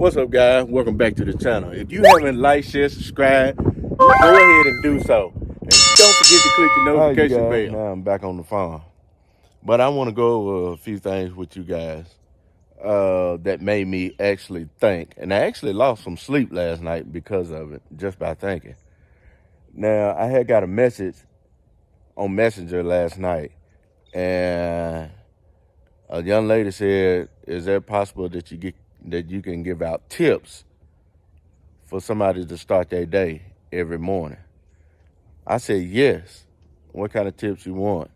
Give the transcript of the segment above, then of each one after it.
What's up, guys? Welcome back to the channel. If you haven't liked, share, subscribe, go ahead and do so. And don't forget to click the notification bell. Now I'm back on the phone. But I want to go over a few things with you guys that made me actually think. And I actually lost some sleep last night because of it, just by thinking. Now, I had got a message on Messenger last night, and a young lady said, is it possible that you can give out tips for somebody to start their day every morning? I said, yes. What kind of tips you want?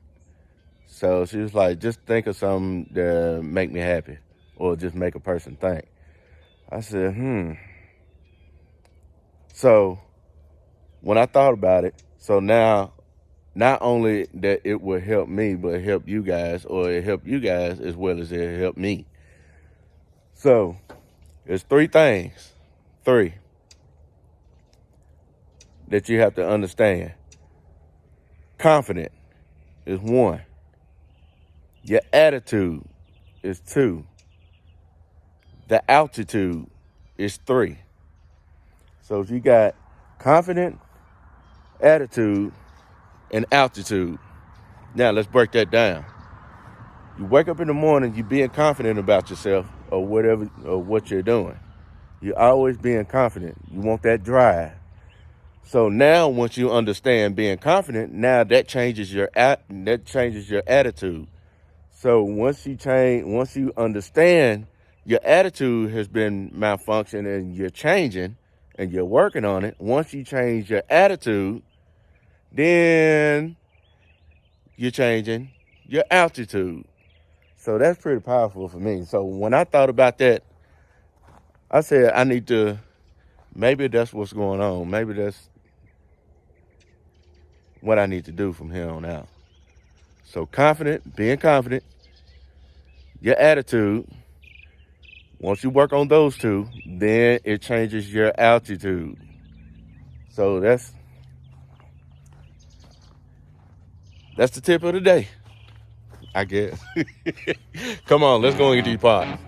So she was like, just think of something that make me happy or just make a person think. I said, So when I thought about it, so now not only that it will help me, but help you guys, or it help you guys as well as it help me. So there's three things that you have to understand. Confident is one. Your attitude is two. The altitude is three. So if you got confident, attitude, and altitude. Now let's break that down. You wake up in the morning, you being confident about yourself or whatever, or what you're doing. You're always being confident. You want that drive. So now once you understand being confident, now that changes your attitude. So once you understand your attitude has been malfunctioning and you're changing and you're working on it, once you change your attitude, then you're changing your altitude. So that's pretty powerful for me. So when I thought about that, I said, maybe that's what's going on. Maybe that's what I need to do from here on out. So being confident, your attitude, once you work on those two, then it changes your altitude. So that's the tip of the day, I guess. Come on, let's go and get these pots.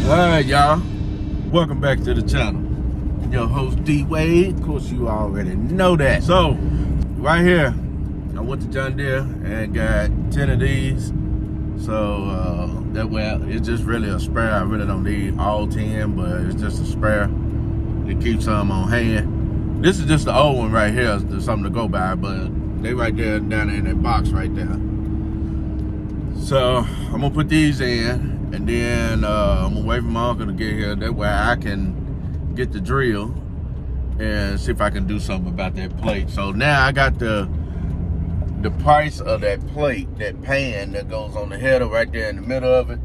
All right, y'all. Welcome back to the channel. Your host, D Wade. Of course, you already know that. So, right here, I went to John Deere and got 10 of these. So, that way, it's just really a spare. I really don't need all 10, but it's just a spare to keep some on hand. This is just the old one right here. There's something to go by, but they right there, down there in that box right there. So, I'm going to put these in. And then I'm gonna wait for my uncle to get here. That way I can get the drill and see if I can do something about that plate. So now I got the price of that plate, that pan that goes on the header right there in the middle of it.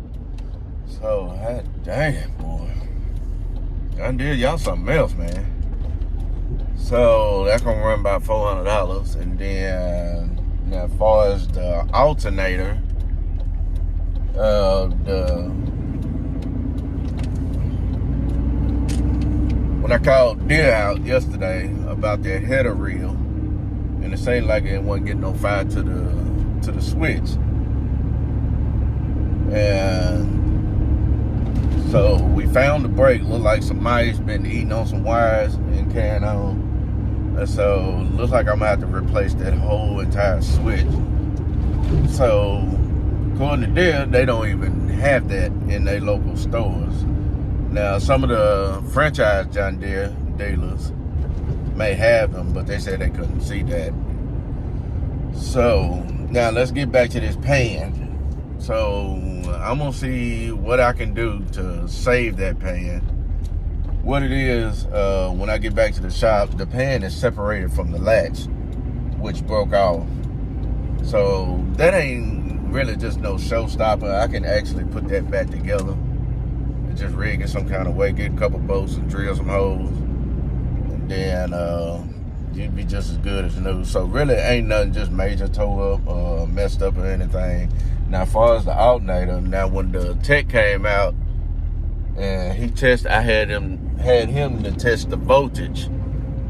So, damn, boy. John Deere, y'all something else, man. So that's gonna run about $400. And then now as far as the alternator, when I called Deere out yesterday about that header reel, and it seemed like it wasn't getting no fire to the switch, and so we found the brake. Looked like some mice been eating on some wires and carrying on, and so looks like I'm gonna have to replace that whole entire switch. So according to Deere, they don't even have that in their local stores. Now, some of the franchise John Deere dealers may have them, but they said they couldn't see that. So, now let's get back to this pan. So, I'm going to see what I can do to save that pan. What it is, when I get back to the shop, the pan is separated from the latch, which broke off. So, that ain't really just no showstopper. I can actually put that back together just rig it some kind of way, get a couple bolts and drill some holes, and then you'd be just as good as new. So really ain't nothing just major tore up or messed up or anything. Now as far as the alternator, now when the tech came out and he tested, I had him to test the voltage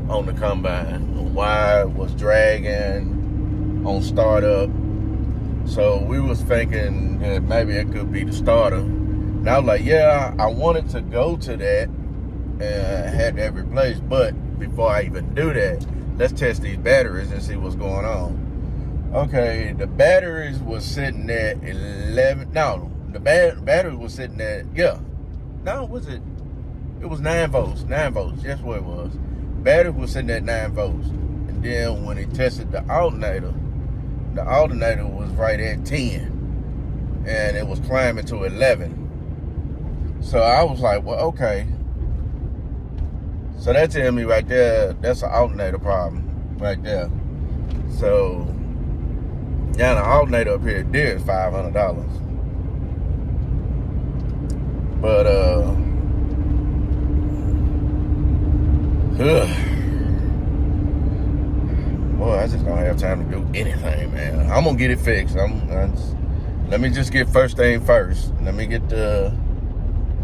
on the combine. Why it was dragging on startup. So we was thinking that maybe it could be the starter. And I was like, yeah, I wanted to go to that and had that replaced. But before I even do that, let's test these batteries and see what's going on. Okay, the batteries was sitting at 11. No, the battery was sitting at, was it? It was 9 volts. 9 volts, that's what it was. Battery was sitting at 9 volts. And then when he tested the alternator was right at 10. And it was climbing to 11. So I was like, well, okay. So that tells me right there, that's an alternator problem right there. So now the alternator up here there is $500. But boy, I just don't have time to do anything, man. I'm gonna get it fixed. Let me just get first thing first. Let me get the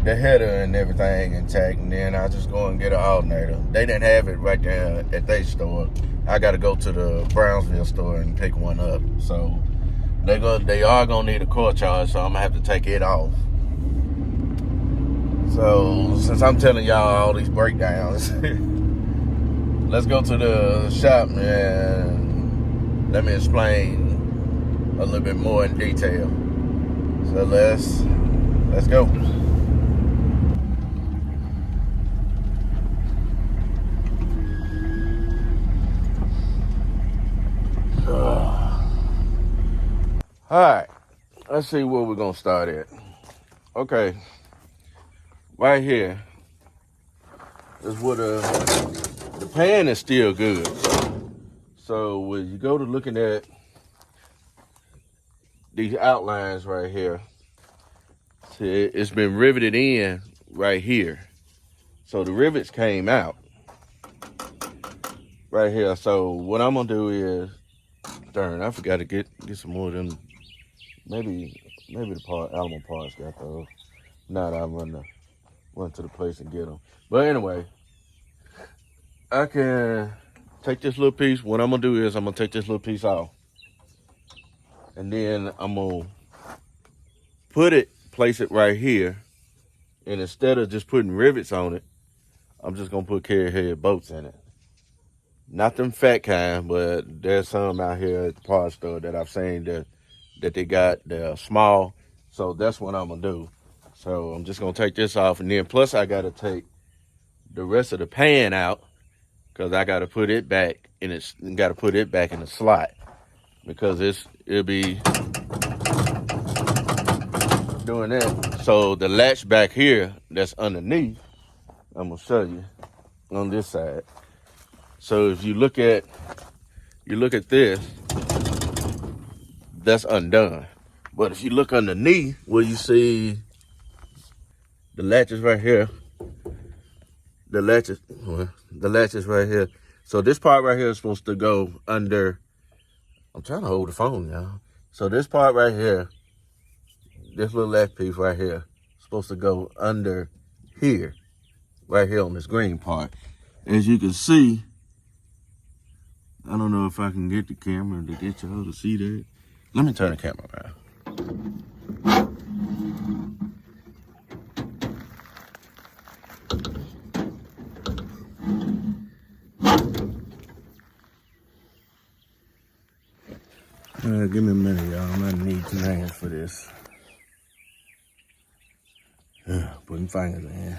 header and everything intact, and then I'll just go and get an alternator. They didn't have it right there at their store. I got to go to the Brownsville store and pick one up. So they are gonna need a core charge, so I'm gonna have to take it off. So since I'm telling y'all all these breakdowns, let's go to the shop and let me explain a little bit more in detail. So let's go. All right, let's see where we're gonna start at. Okay, right here is what the pan is still good. So when you go to looking at these outlines right here, see, it's been riveted in right here. So the rivets came out right here. So what I'm gonna do is, darn, I forgot to get some more of them. Maybe the Alamo parts got those. Now that I run to the place and get them. But anyway, I can take this little piece. What I'm gonna do is I'm gonna take this little piece off, and then I'm gonna place it right here. And instead of just putting rivets on it, I'm just gonna put carry head bolts in it. Not them fat kind, but there's some out here at the parts store that I've seen that they got. They're small, so that's what I'm gonna do. So I'm just gonna take this off, and then plus I gotta take the rest of the pan out because I gotta put it back in the slot because it'll be doing that. So the latch back here that's underneath, I'm gonna show you on this side. So if you look at this, that's undone. But if you look underneath where you see the latches right here, the latches right here. So this part right here is supposed to go under. I'm trying to hold the phone, y'all. So this part right here, this little latch piece right here, is supposed to go under here, right here on this green part. As you can see, I don't know if I can get the camera to get y'all to see that. Let me turn the camera around. Give me a minute, y'all. I'm gonna need 2 hands for this. Putting fingers in.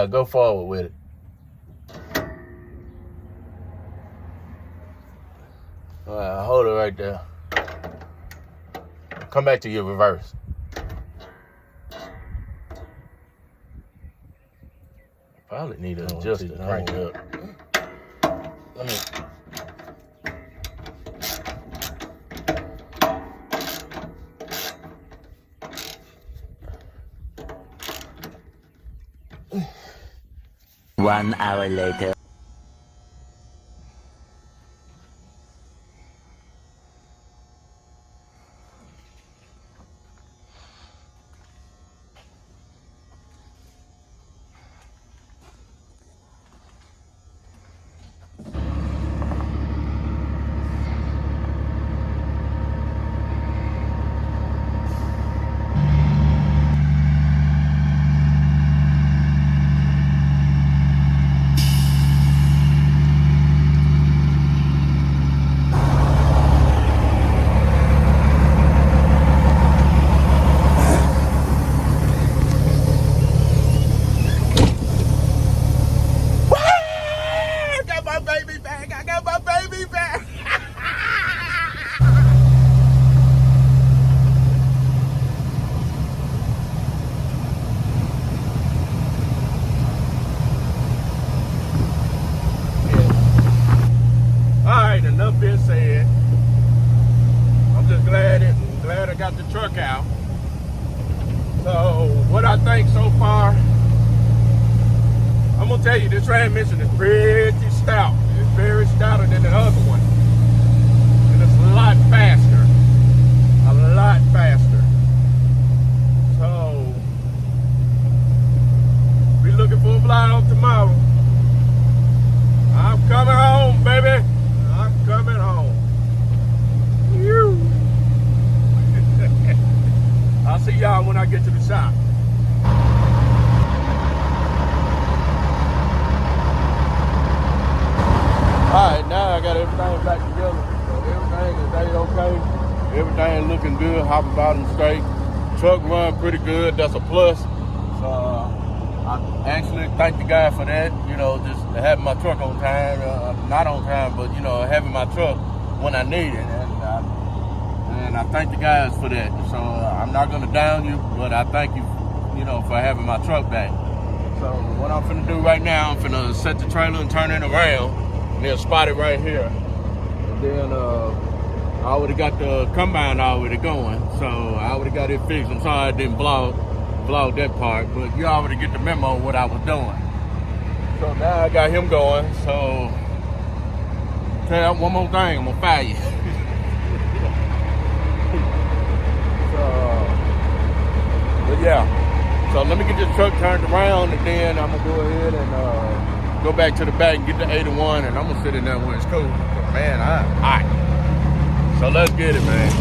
right, go forward with it. All right, hold it right there. Come back to your reverse. Probably need to adjust it. Crank it up. Let me. One hour later. Alright, enough being said. I'm just glad I got the truck out. So what I think so far, I'm gonna tell you this transmission is pretty stout. It's very stouter than the other one. And it's a lot faster. A lot faster. So we looking for a fly off tomorrow. I'm coming home, baby. I'm coming home. I'll see y'all when I get to the shop. Alright, now I got everything back together. So everything is okay. Everything looking good, hopper bottom straight. Truck run pretty good, that's a plus. So I actually thank the guy for that, you know, just having my truck on time, not on time, but you know, having my truck when I need it. And I thank the guys for that. So I'm not gonna down you, but I thank you, you know, for having my truck back. So what I'm finna do right now, I'm finna set the trailer and turn it around, and then spot it right here. And then I already got the combine already going, so I already got it fixed. I'm sorry I didn't vlog that part, but you already get the memo of what I was doing. So now I got him going, so tell you one more thing, I'm gonna fire you. But yeah, so let me get this truck turned around, and then I'm gonna go ahead and go back to the back and get the 81, and I'm gonna sit in there when it's cool. But man, I'm hot. So let's get it, man.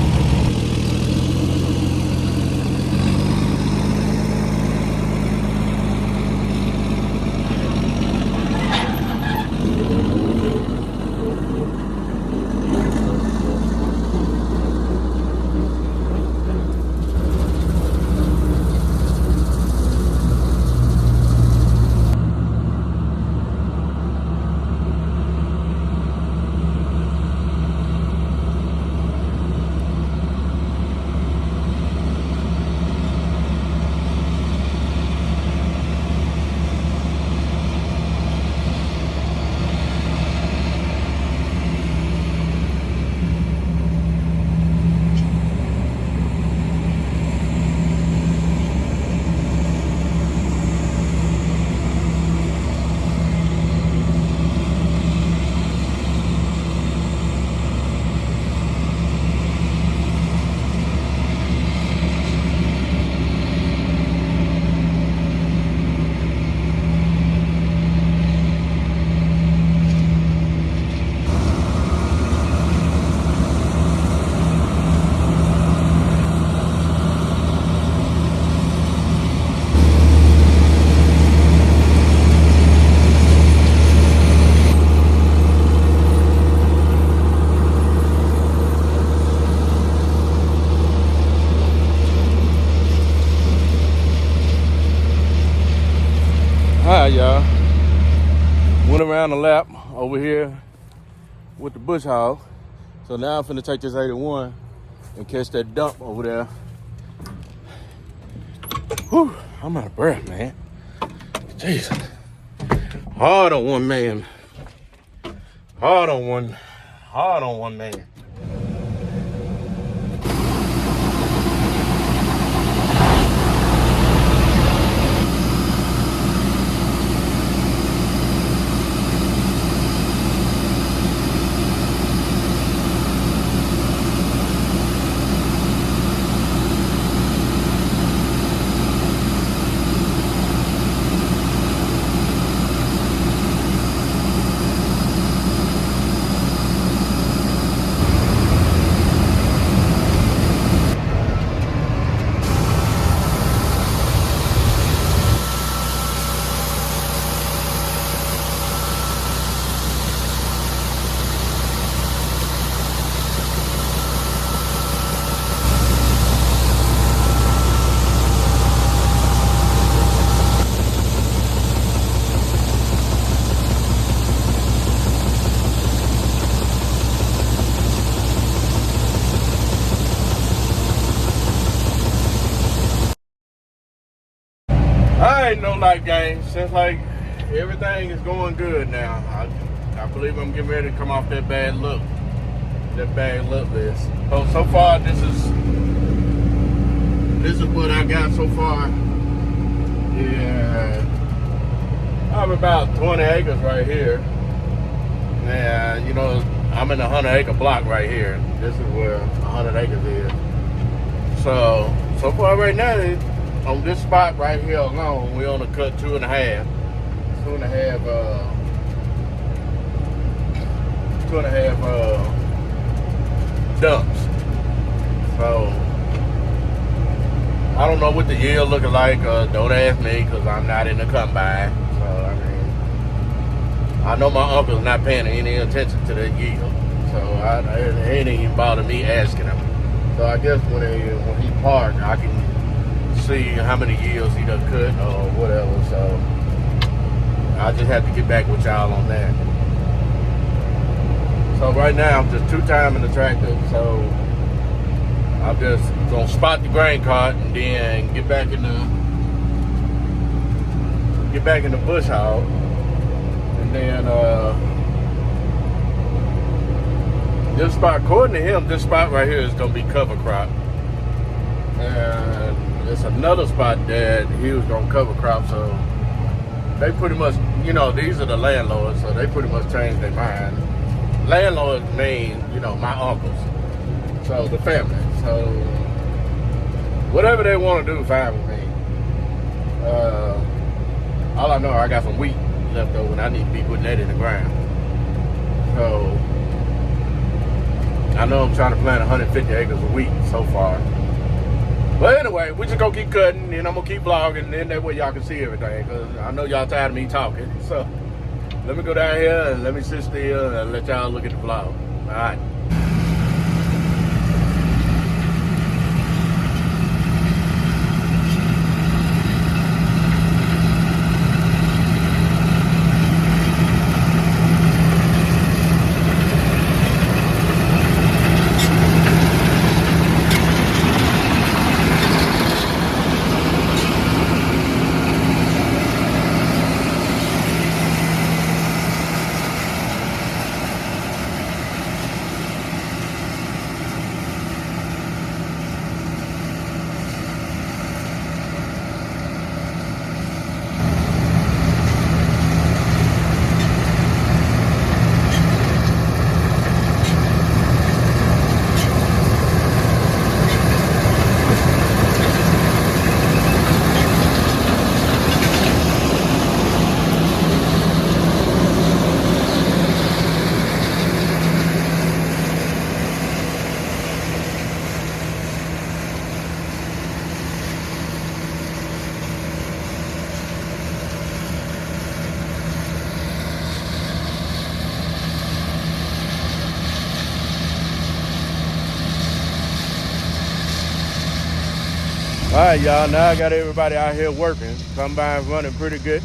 around the lap over here with the bush hog. So now I'm finna take this 81 and catch that dump over there. Whew, I'm out of breath, man. Jesus. Hard on one man. Hard on one man. I ain't no light game since like everything is going good now. I believe I'm getting ready to come off that bad look list. So far this is what I got so far. Yeah, I'm about 20 acres right here. And you know, I'm in a 100-acre block right here. This is where 100 acres is. So far right now, on this spot right here alone, we on a cut 2.5 dumps. So I don't know what the yield looking like. Don't ask me because I'm not in the combine. So I mean, I know my uncle's not paying any attention to the yield, so it ain't even bothering me asking him. So I guess when he parked, I can see how many yields he done cut or whatever. So I just have to get back with y'all on that. So right now I'm just 2-timing the tractor. So I'm just gonna spot the grain cart and then get back in the bush hog. And then this spot, according to him, this spot right here is gonna be cover crop. And it's another spot that he was gonna cover crop, so they pretty much, you know, these are the landlords, so they pretty much changed their mind. Landlords mean, you know, my uncles, so the family. So whatever they want to do, fine with me. All I know, I got some wheat left over, and I need to be putting that in the ground. So I know I'm trying to plant 150 acres of wheat so far. But anyway, we just gonna keep cutting, and I'm gonna keep vlogging, and then that way y'all can see everything, because I know y'all tired of me talking. So let me go down here and let me sit still and let y'all look at the vlog. All right. All right, y'all, now I got everybody out here working. Combine's running pretty good.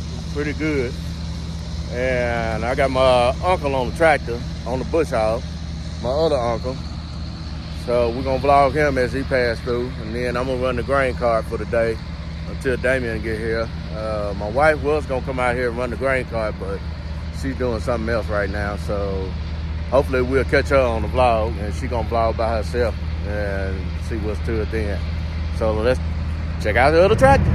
And I got my uncle on the tractor, on the bush hog, my other uncle. So we're gonna vlog him as he passed through, and then I'm gonna run the grain cart for the day until Damien get here. My wife was gonna come out here and run the grain cart, but she's doing something else right now. So hopefully we'll catch her on the vlog, and she gonna vlog by herself and see what's to it then. So let's check out the other tractor.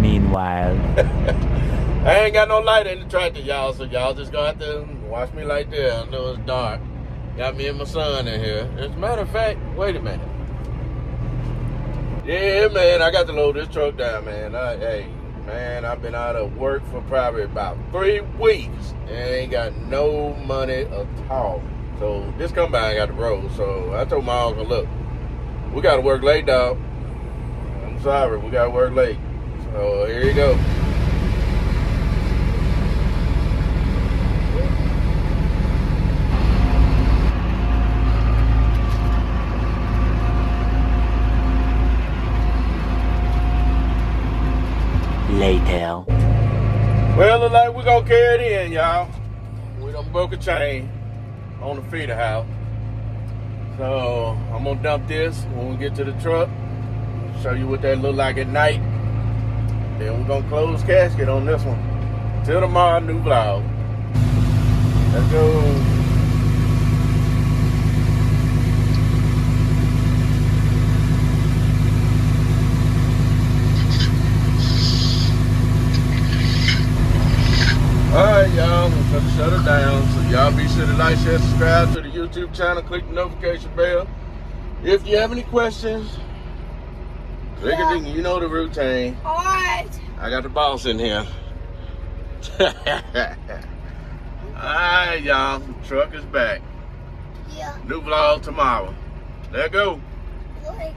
Meanwhile, I ain't got no light in the tractor, y'all, so y'all just gonna have to watch me like that. I know it's dark. Got me and my son in here. As a matter of fact, wait a minute. Yeah, man, I got to load this truck down, man. Hey, man, I've been out of work for probably about 3 weeks and ain't got no money at all. So this combine got the road. So I told my uncle, look, we got to work late, dog. I'm sorry, we got to work late. So here you go. later. Well, look like we're gonna carry it in, y'all. We done broke a chain on the feeder house. So I'm gonna dump this when we get to the truck. Show you what that look like at night. Then we're gonna close casket on this one. Till tomorrow, new vlog. Let's go. Alright, y'all, I'm gonna shut it down. So y'all be sure to like, share, subscribe to the YouTube channel, click the notification bell. If you have any questions, you know the routine. Alright. I got the boss in here. Alright, y'all, truck is back. Yeah. New vlog tomorrow. There go. Like.